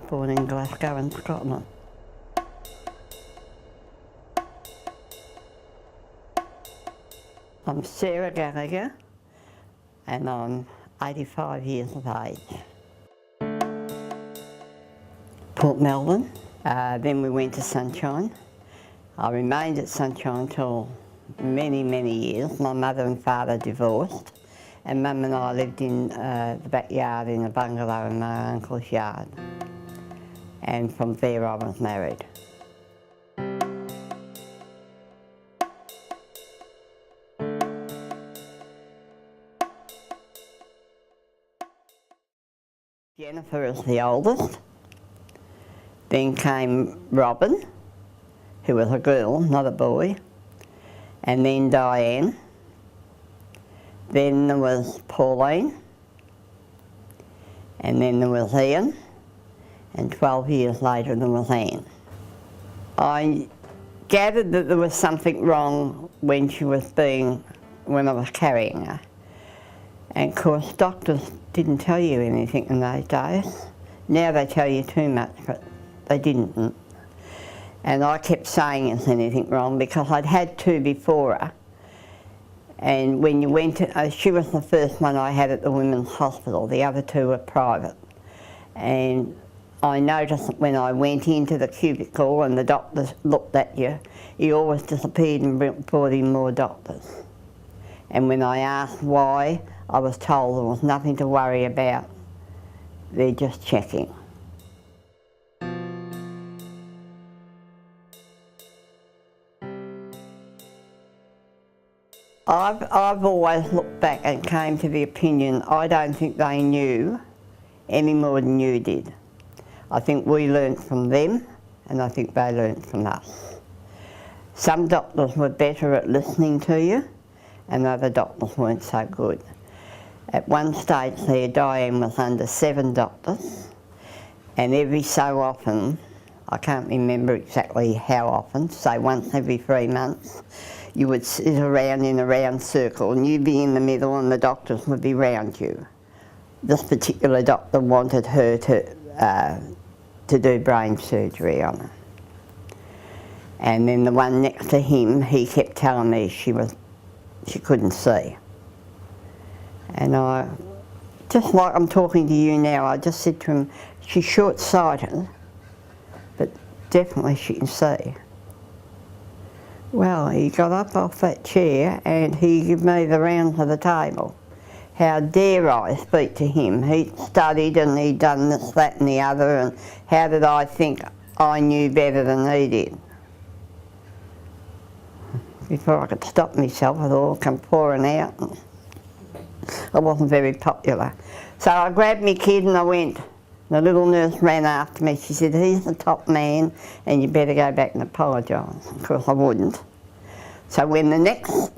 born in Glasgow in Scotland. I'm Sarah Gallagher and I'm 85 years of age. Port Melbourne, then we went to Sunshine. I remained at Sunshine till many, many years. My mother and father divorced and Mum and I lived in the backyard in a bungalow in my uncle's yard. And from there I was married. Jennifer is the oldest. Then came Robin, who was a girl, not a boy. And then Diane. Then there was Pauline. And then there was Ian. And 12 years later there was Anne. I gathered that there was something wrong when I was carrying her. And of course doctors didn't tell you anything in those days. Now they tell you too much, but they didn't. And I kept saying there's anything wrong because I'd had two before her. And when you went to, she was the first one I had at the women's hospital, the other two were private. And I noticed that when I went into the cubicle and the doctors looked at you, you always disappeared and brought in more doctors. And when I asked why, I was told there was nothing to worry about. They're just checking. I've always looked back and came to the opinion I don't think they knew any more than you did. I think we learnt from them and I think they learnt from us. Some doctors were better at listening to you and other doctors weren't so good. At one stage there, Diane was under 7 doctors and every so often, I can't remember exactly how often, say once every 3 months, you would sit around in a round circle and you'd be in the middle and the doctors would be round you. This particular doctor wanted her to do brain surgery on her. And then the one next to him, he kept telling me she couldn't see. And I, just like I'm talking to you now, I just said to him, she's short-sighted, but definitely she can see. Well, he got up off that chair and he gave me the round of the table. How dare I speak to him? He'd studied and he'd done this, that and the other, and how did I think I knew better than he did? Before I could stop myself, it all come pouring out. I wasn't very popular. So I grabbed my kid and I went. The little nurse ran after me. She said, he's the top man and you better go back and apologise. Of course I wouldn't. So when the next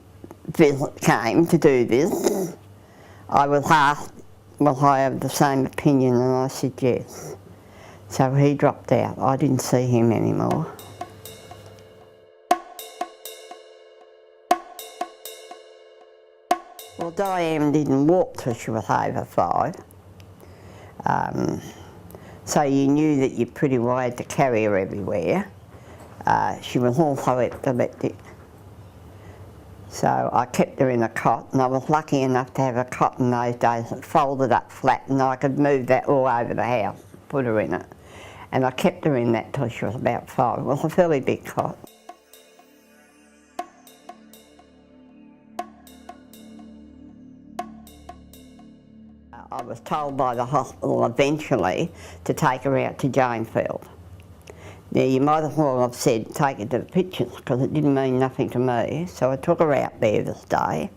visit came to do this, I was asked, will I have the same opinion? And I said yes. So he dropped out. I didn't see him anymore. Well, Diane didn't walk till she was over 5. So you knew that you pretty well had to carry her everywhere. She was also epileptic. So I kept her in a cot, and I was lucky enough to have a cot in those days that folded up flat, and I could move that all over the house, put her in it. And I kept her in that till she was about 5. It was a fairly big cot. I was told by the hospital eventually to take her out to Janefield. Now you might as well have said take her to the pictures because it didn't mean nothing to me. So I took her out there this day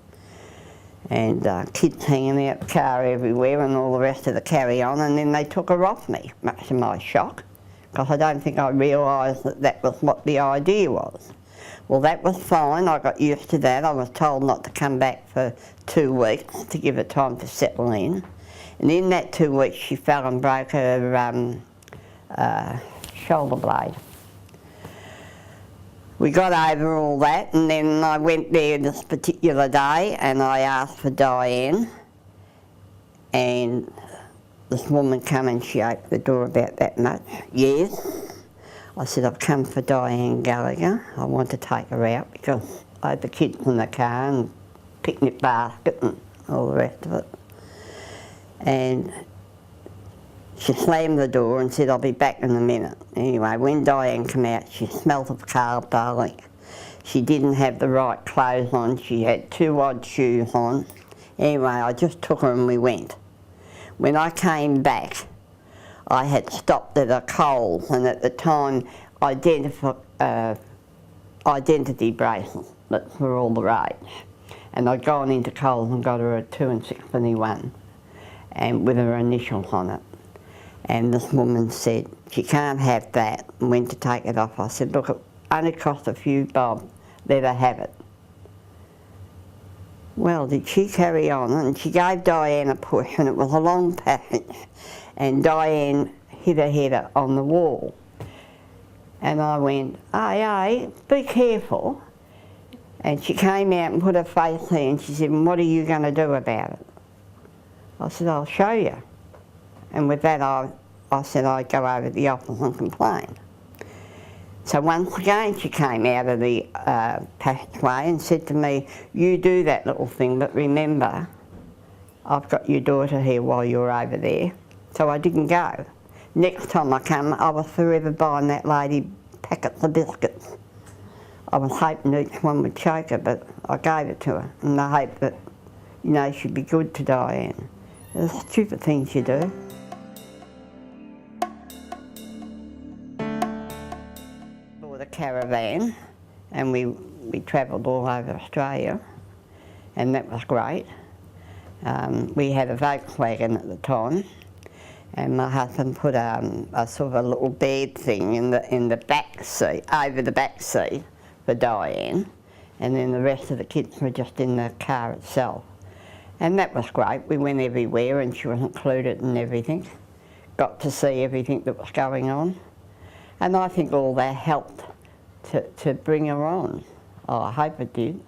and kids hanging out the car everywhere and all the rest of the carry-on, and then they took her off me, much to my shock, because I don't think I realised that that was what the idea was. Well, that was fine, I got used to that. I was told not to come back for 2 weeks to give her time to settle in. And in that 2 weeks she fell and broke her shoulder blade. We got over all that and then I went there this particular day and I asked for Diane and this woman come and she opened the door about that much. Yes. I said, I've come for Diane Gallagher. I want to take her out because I had the kids in the car and picnic basket and all the rest of it. And she slammed the door and said, I'll be back in a minute. Anyway, when Diane came out, she smelt of carb darling. She didn't have the right clothes on. She had 2 odd shoes on. Anyway, I just took her and we went. When I came back, I had stopped at a Coles, and at the time, identity bracelets were all the rage. And I'd gone into Coles and got her a 2 and 6.1, and with her initials on it. And this woman said, she can't have that, and went to take it off. I said, look, it only cost a few bob, let her have it. Well, did she carry on, and she gave Diane a push, and it was a long passage, and Diane hit her head on the wall. And I went, hey, be careful. And she came out and put her face there, and she said, what are you going to do about it? I said, I'll show you. And with that, I said I'd go over to the office and complain. So once again she came out of the passageway and said to me, you do that little thing, but remember, I've got your daughter here while you're over there. So I didn't go. Next time I come, I was forever buying that lady packets of biscuits. I was hoping each one would choke her, but I gave it to her in the hope that, you know, she'd be good to Diane. There's stupid things you do. Caravan, and we travelled all over Australia, and that was great. We had a Volkswagen at the time, and my husband put a sort of a little bed thing in the back seat, over the back seat for Diane, and then the rest of the kids were just in the car itself. And that was great. We went everywhere and she was included in everything. Got to see everything that was going on. And I think all that helped to bring her on. Oh, I hope it did.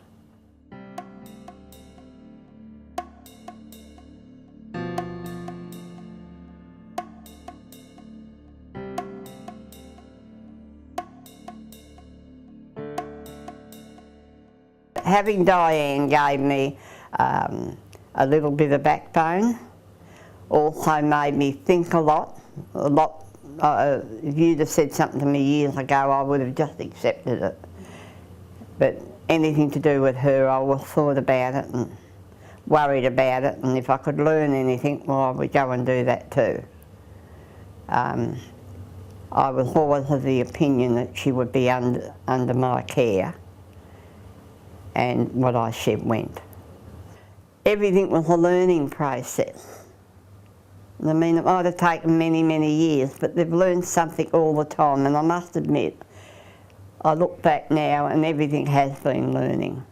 Having Diane gave me a little bit of backbone, also made me think a lot. If you'd have said something to me years ago, I would have just accepted it. But anything to do with her, I was thought about it and worried about it, and if I could learn anything, well, I would go and do that too. I was always of the opinion that she would be under my care, and what I said went. Everything was a learning process. I mean, it might have taken many, many years, but they've learned something all the time, and I must admit, I look back now and everything has been learning.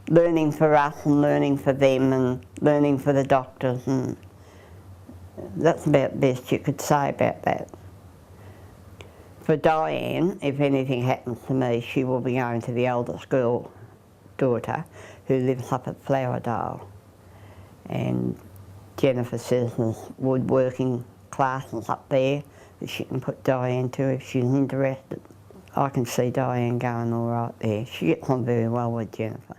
Learning for us and learning for them and learning for the doctors, and that's about the best you could say about that. For Diane, if anything happens to me, she will be going to the eldest girl daughter who lives up at Flowerdale. And Jennifer says there's woodworking classes up there that she can put Diane to if she's interested. I can see Diane going all right there. She gets on very well with Jennifer.